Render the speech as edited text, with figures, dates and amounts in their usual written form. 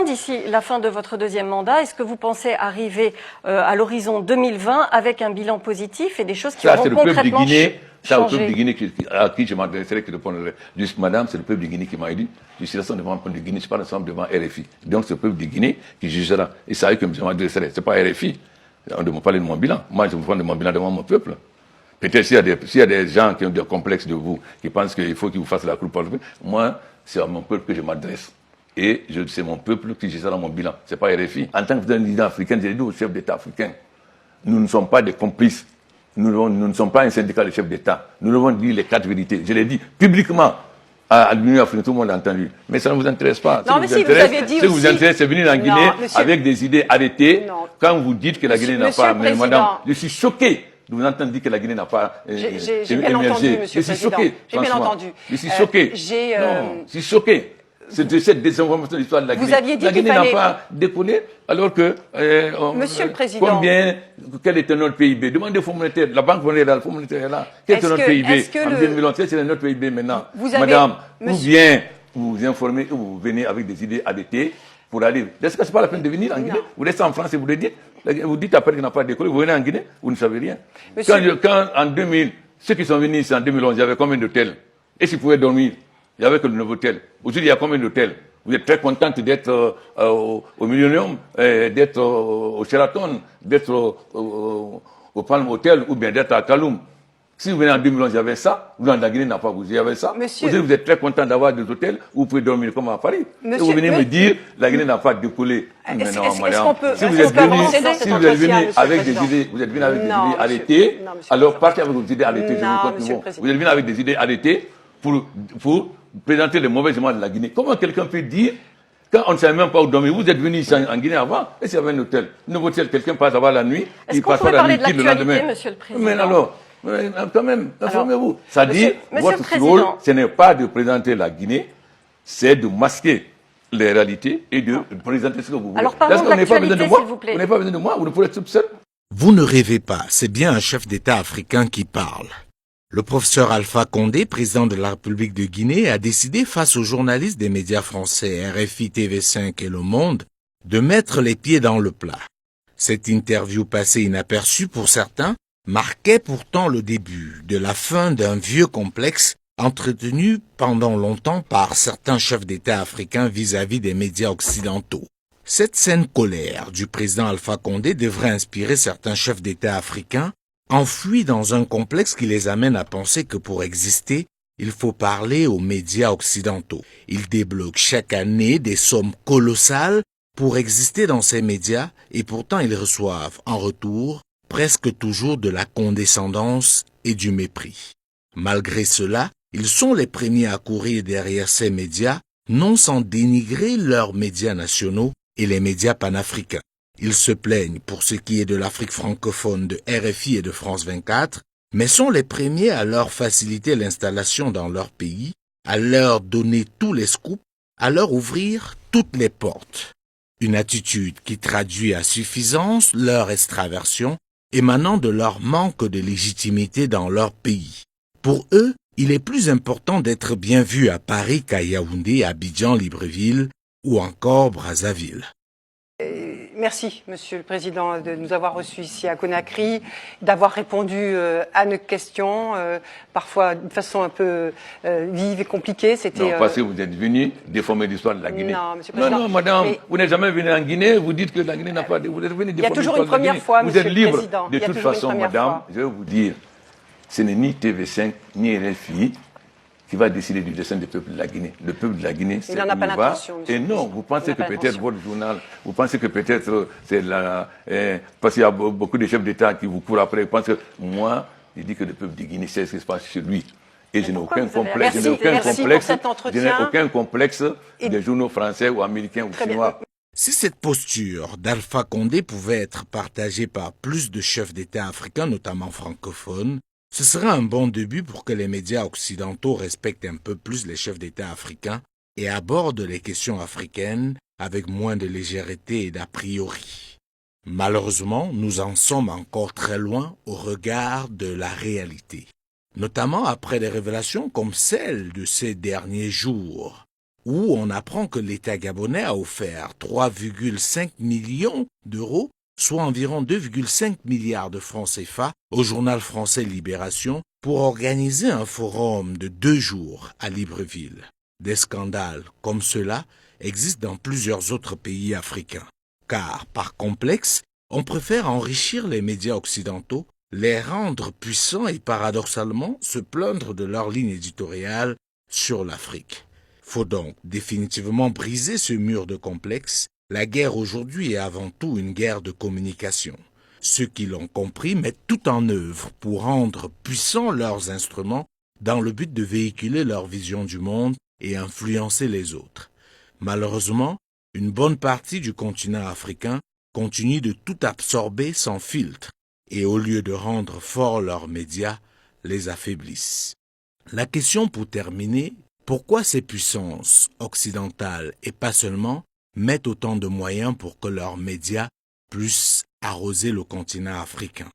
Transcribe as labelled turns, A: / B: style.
A: d'ici la fin de votre deuxième mandat, est-ce que vous pensez arriver à l'horizon 2020 avec un bilan positif et des choses qui auront concrètement changé?
B: Ça, au peuple de Guinée à qui je m'adresserai, qui répondrai. Juste, madame, c'est le peuple de Guinée qui m'a dit, je suis resté devant le peuple de Guinée, je suis pas ensemble devant RFI. Donc, c'est le peuple de Guinée qui jugera. Et c'est à eux que je m'adresserai. C'est pas RFI. On ne me parle de mon bilan. Moi, je vous parle de mon bilan devant mon peuple. Peut-être s'il y a des gens qui ont des complexes de vous, qui pensent qu'il faut qu'ils vous fassent la cour par le peuple, moi, c'est à mon peuple que je m'adresse. Et c'est mon peuple qui jugera mon bilan. C'est pas RFI. En tant que président africain, j'ai dit aux chefs d'État africains, nous ne sommes pas des complices. Nous ne sommes pas un syndicat de chefs d'État. Nous devons dire les 4 vérités. Je l'ai dit publiquement à l'Union africaine, tout le monde a entendu. Mais ça ne vous intéresse pas.
A: Non, mais si, vous avez dit aussi...
B: Ce qui vous intéresse, c'est venir en Guinée avec des idées arrêtées. Quand vous dites que la Guinée n'a pas... Mais madame, je suis choqué de vous entendre dire que la Guinée n'a pas
A: J'ai bien entendu, monsieur le Président. J'ai bien entendu.
B: Je suis choqué. Non, je suis choqué. C'est cette désinformation de l'histoire de la Guinée.
A: Vous aviez dit
B: la Guinée n'a pas décollé, alors que...
A: Monsieur le Président...
B: Quel était notre PIB? Demandez au Fonds monétaire, la Banque monétaire, le Fonds monétaire est là. Quel était notre PIB? En 2011, c'est notre PIB maintenant. Madame, ou bien vous vous informez, ou vous venez avec des idées arrêtées pour aller... Est-ce que ce n'est pas la peine de venir en Guinée? Vous restez en France et vous le dites. Vous dites après qu'il n'a pas décollé, vous venez en Guinée, vous ne savez rien. Quand en 2000, ceux qui sont venus ici en 2011, il y avait combien d'hôtels? Et s'ils pouvaient dormir? Il n'y avait que le nouveau hôtel. Aujourd'hui, il y a combien d'hôtels? Vous êtes très contente d'être au Millennium, d'être au Sheraton, d'être au Palm Hotel ou bien d'être à Kaloum. Si vous venez en 2011, il y avait ça. Vous, en Guinée, n'a pas bougé, il y avait ça. Aujourd'hui, vous êtes très content d'avoir des hôtels où vous pouvez dormir comme à Paris. Et vous venez me dire, la Guinée n'a pas décollé. Mais non, madame. Si vous êtes venu avec des idées, vous êtes venu avec des idées arrêtées, alors partez avec vos idées arrêtées. Vous êtes venu avec des idées arrêtées pour présenter les mauvais éléments de la Guinée. Comment quelqu'un peut dire, quand on ne savait même pas où dormir, vous êtes venu ici en Guinée avant, et s'il y avait un hôtel, nouveau hôtel, quelqu'un passe avant la nuit, il passe pas la nuit, le lendemain.
A: Monsieur le Président.
B: Mais alors, quand même, informez-vous. C'est-à-dire, votre rôle, ce n'est pas de présenter la Guinée, c'est de masquer les réalités et de présenter ce que vous voulez.
A: Alors, parlons de l'actualité, s'il vous plaît.
B: Vous n'avez pas besoin de moi, vous ne pouvez être tout seul.
C: Vous ne rêvez pas, c'est bien un chef d'État africain qui parle. Le professeur Alpha Condé, président de la République de Guinée, a décidé face aux journalistes des médias français RFI, TV5 et Le Monde de mettre les pieds dans le plat. Cette interview passée inaperçue pour certains marquait pourtant le début de la fin d'un vieux complexe entretenu pendant longtemps par certains chefs d'État africains vis-à-vis des médias occidentaux. Cette saine colère du président Alpha Condé devrait inspirer certains chefs d'État africains enfouis dans un complexe qui les amène à penser que pour exister, il faut parler aux médias occidentaux. Ils débloquent chaque année des sommes colossales pour exister dans ces médias et pourtant ils reçoivent en retour presque toujours de la condescendance et du mépris. Malgré cela, ils sont les premiers à courir derrière ces médias, non sans dénigrer leurs médias nationaux et les médias panafricains. Ils se plaignent pour ce qui est de l'Afrique francophone de RFI et de France 24, mais sont les premiers à leur faciliter l'installation dans leur pays, à leur donner tous les scoops, à leur ouvrir toutes les portes. Une attitude qui traduit à suffisance leur extraversion émanant de leur manque de légitimité dans leur pays. Pour eux, il est plus important d'être bien vu à Paris qu'à Yaoundé, Abidjan, Libreville ou encore Brazzaville.
A: Merci, Monsieur le Président, de nous avoir reçus ici à Conakry, d'avoir répondu à nos questions, parfois de façon un peu vive et compliquée.
B: Non, parce que vous êtes venu déformer l'histoire de la Guinée.
A: Non, Monsieur le Président.
B: Non, madame, vous n'êtes jamais venu en Guinée, vous dites que la Guinée n'a pas... Vous êtes venu déformer l'histoire de la Guinée.
A: Il y a toujours une première fois, Monsieur le Président.
B: Vous êtes libre. De toute façon, madame, je vais vous dire, ce n'est ni TV5, ni RFI qui va décider du destin du peuple de la Guinée. Le peuple de la Guinée, c'est où il va. Et non, vous pensez que peut-être votre journal, vous pensez que peut-être c'est la... parce qu'il y a beaucoup de chefs d'État qui vous courent après. Vous pensez que moi, je dis que le peuple de Guinée sait ce qui se passe chez lui. Et je n'ai aucun complexe. Je n'ai aucun complexe des journaux français ou américains ou chinois.
C: Si cette posture d'Alpha Condé pouvait être partagée par plus de chefs d'État africains, notamment francophones, ce serait un bon début pour que les médias occidentaux respectent un peu plus les chefs d'État africains et abordent les questions africaines avec moins de légèreté et d'a priori. Malheureusement, nous en sommes encore très loin au regard de la réalité, notamment après des révélations comme celle de ces derniers jours, où on apprend que l'État gabonais a offert 3,5 millions d'euros, soit environ 2,5 milliards de francs CFA, au journal français Libération pour organiser un forum de 2 jours à Libreville. Des scandales comme cela existent dans plusieurs autres pays africains. Car, par complexe, on préfère enrichir les médias occidentaux, les rendre puissants et paradoxalement se plaindre de leur ligne éditoriale sur l'Afrique. Faut donc définitivement briser ce mur de complexe. La guerre aujourd'hui est avant tout une guerre de communication. Ceux qui l'ont compris mettent tout en œuvre pour rendre puissants leurs instruments dans le but de véhiculer leur vision du monde et influencer les autres. Malheureusement, une bonne partie du continent africain continue de tout absorber sans filtre et au lieu de rendre forts leurs médias, les affaiblissent. La question pour terminer, pourquoi ces puissances occidentales et pas seulement mettent autant de moyens pour que leurs médias puissent arroser le continent africain?